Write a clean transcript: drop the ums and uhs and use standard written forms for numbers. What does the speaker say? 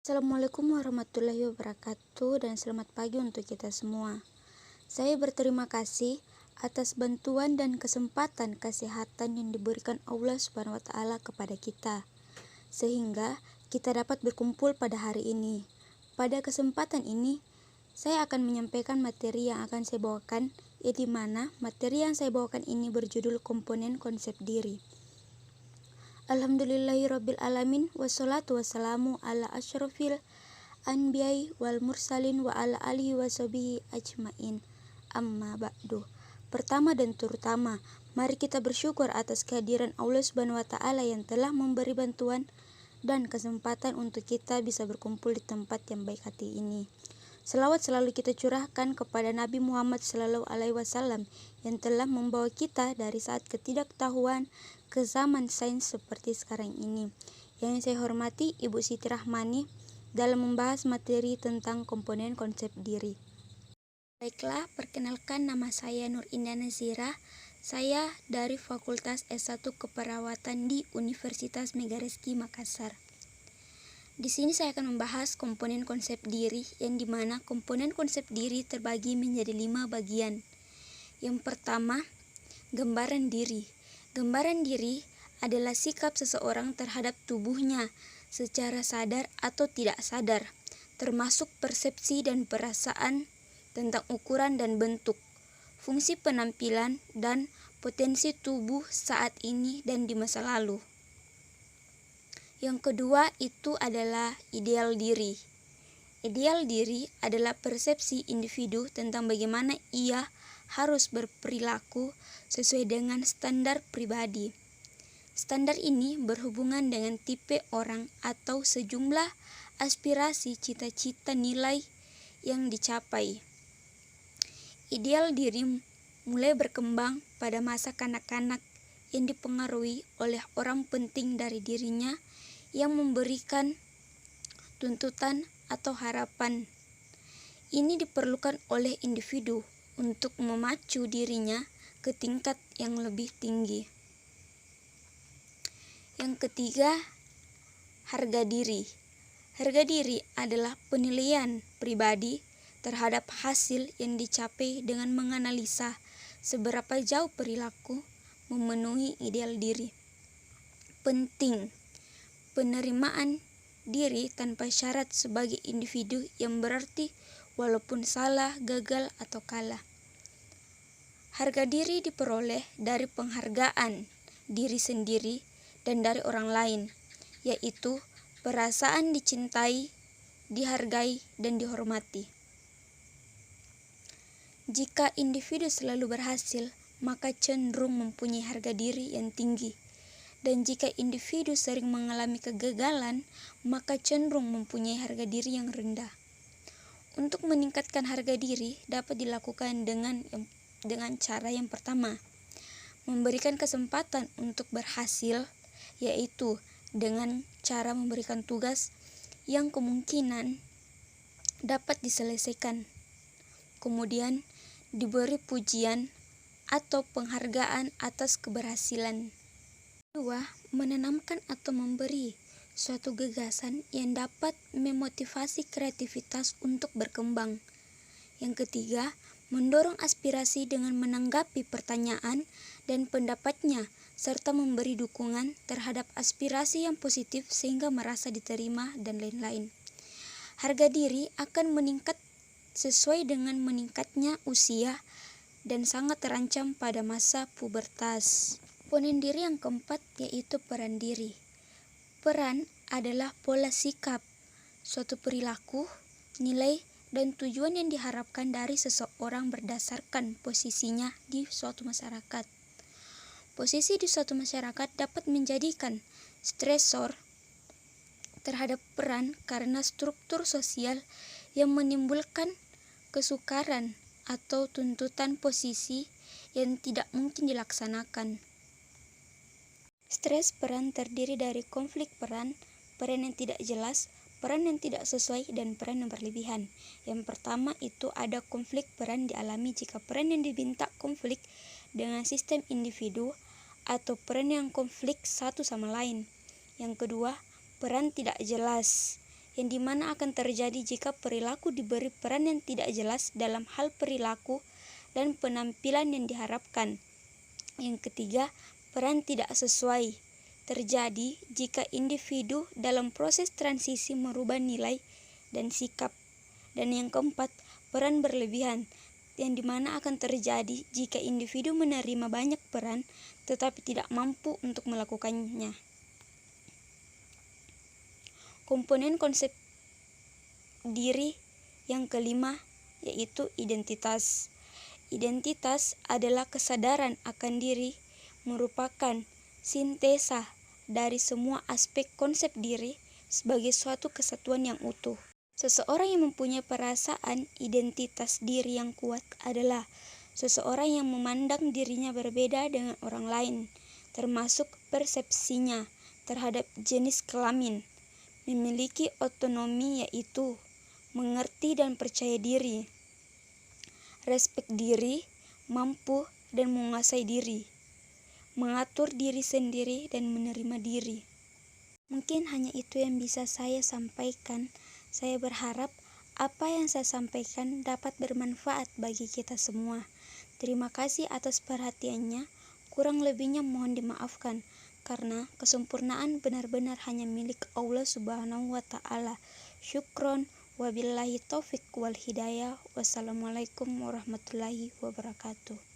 Assalamualaikum warahmatullahi wabarakatuh dan selamat pagi untuk kita semua. Saya berterima kasih atas bantuan dan kesempatan kesehatan yang diberikan Allah Subhanahu wa taala kepada kita, sehingga kita dapat berkumpul pada hari ini. Pada kesempatan ini, saya akan menyampaikan materi yang akan saya bawakan, di mana materi yang saya bawakan ini berjudul komponen konsep diri. Alhamdulillahirabbil alamin wassalatu wassalamu ala asyrofil anbiya'i wal mursalin wa ala alihi washabihi ajmain. Amma ba'du. Pertama dan terutama, mari kita bersyukur atas kehadiran Allah Subhanahu wa taala yang telah memberi bantuan dan kesempatan untuk kita bisa berkumpul di tempat yang baik hati ini. Selawat selalu kita curahkan kepada Nabi Muhammad SAW yang telah membawa kita dari saat ketidaktahuan ke zaman sains seperti sekarang ini. Yang saya hormati Ibu Siti Rahmani dalam membahas materi tentang komponen konsep diri. Baiklah, perkenalkan, nama saya Nur Indah Nazira. Saya dari Fakultas S1 Keperawatan di Universitas Megarizky Makassar. Di sini saya akan membahas komponen konsep diri, yang dimana komponen konsep diri terbagi menjadi 5 bagian. Yang pertama, gambaran diri. Gambaran diri adalah sikap seseorang terhadap tubuhnya secara sadar atau tidak sadar, termasuk persepsi dan perasaan tentang ukuran dan bentuk, fungsi penampilan, dan potensi tubuh saat ini dan di masa lalu. Yang kedua itu adalah ideal diri. Ideal diri adalah persepsi individu tentang bagaimana ia harus berperilaku sesuai dengan standar pribadi. Standar ini berhubungan dengan tipe orang atau sejumlah aspirasi, cita-cita, nilai yang dicapai. Ideal diri mulai berkembang pada masa kanak-kanak yang dipengaruhi oleh orang penting dari dirinya yang memberikan tuntutan atau harapan. Ini diperlukan oleh individu untuk memacu dirinya ke tingkat yang lebih tinggi. Yang ketiga, harga diri. Harga diri adalah penilaian pribadi terhadap hasil yang dicapai dengan menganalisa seberapa jauh perilaku memenuhi ideal diri. Penting, penerimaan diri tanpa syarat sebagai individu yang berarti walaupun salah, gagal, atau kalah. Harga diri diperoleh dari penghargaan diri sendiri dan dari orang lain, yaitu perasaan dicintai, dihargai, dan dihormati. Jika individu selalu berhasil, maka cenderung mempunyai harga diri yang tinggi. Dan jika individu sering mengalami kegagalan, maka cenderung mempunyai harga diri yang rendah. Untuk meningkatkan harga diri dapat dilakukan dengan cara yang pertama, memberikan kesempatan untuk berhasil, yaitu dengan cara memberikan tugas yang kemungkinan dapat diselesaikan. Kemudian diberi pujian atau penghargaan atas keberhasilan. Kedua, menanamkan atau memberi suatu gagasan yang dapat memotivasi kreativitas untuk berkembang. Yang ketiga, mendorong aspirasi dengan menanggapi pertanyaan dan pendapatnya, serta memberi dukungan terhadap aspirasi yang positif sehingga merasa diterima dan lain-lain. Harga diri akan meningkat sesuai dengan meningkatnya usia dan sangat terancam pada masa pubertas. Komponen diri yang keempat yaitu peran diri. Peran adalah pola sikap, suatu perilaku, nilai, dan tujuan yang diharapkan dari seseorang berdasarkan posisinya di suatu masyarakat. Posisi di suatu masyarakat dapat menjadikan stresor terhadap peran karena struktur sosial yang menimbulkan kesukaran atau tuntutan posisi yang tidak mungkin dilaksanakan. Stres peran terdiri dari konflik peran yang tidak jelas, peran yang tidak sesuai, dan peran yang berlebihan. Yang pertama itu ada konflik peran dialami jika peran yang diminta konflik dengan sistem individu atau peran yang konflik satu sama lain. Yang kedua, peran tidak jelas, yang dimana akan terjadi jika perilaku diberi peran yang tidak jelas dalam hal perilaku dan penampilan yang diharapkan. Yang ketiga, peran tidak sesuai terjadi jika individu dalam proses transisi merubah nilai dan sikap. Dan yang keempat, peran berlebihan, yang dimana akan terjadi jika individu menerima banyak peran tetapi tidak mampu untuk melakukannya. Komponen konsep diri yang kelima yaitu identitas. Identitas adalah kesadaran akan diri, merupakan sintesa dari semua aspek konsep diri sebagai suatu kesatuan yang utuh. Seseorang yang mempunyai perasaan identitas diri yang kuat adalah seseorang yang memandang dirinya berbeda dengan orang lain, termasuk persepsinya terhadap jenis kelamin, memiliki otonomi yaitu mengerti dan percaya diri, respek diri, mampu dan menguasai diri, mengatur diri sendiri dan menerima diri. Mungkin hanya itu yang bisa saya sampaikan. Saya berharap apa yang saya sampaikan dapat bermanfaat bagi kita semua. Terima kasih atas perhatiannya. Kurang lebihnya mohon dimaafkan, karena kesempurnaan benar-benar hanya milik Allah Subhanahu wa Ta'ala. Syukron, wabillahi taufik wal hidayah. Wassalamualaikum warahmatullahi wabarakatuh.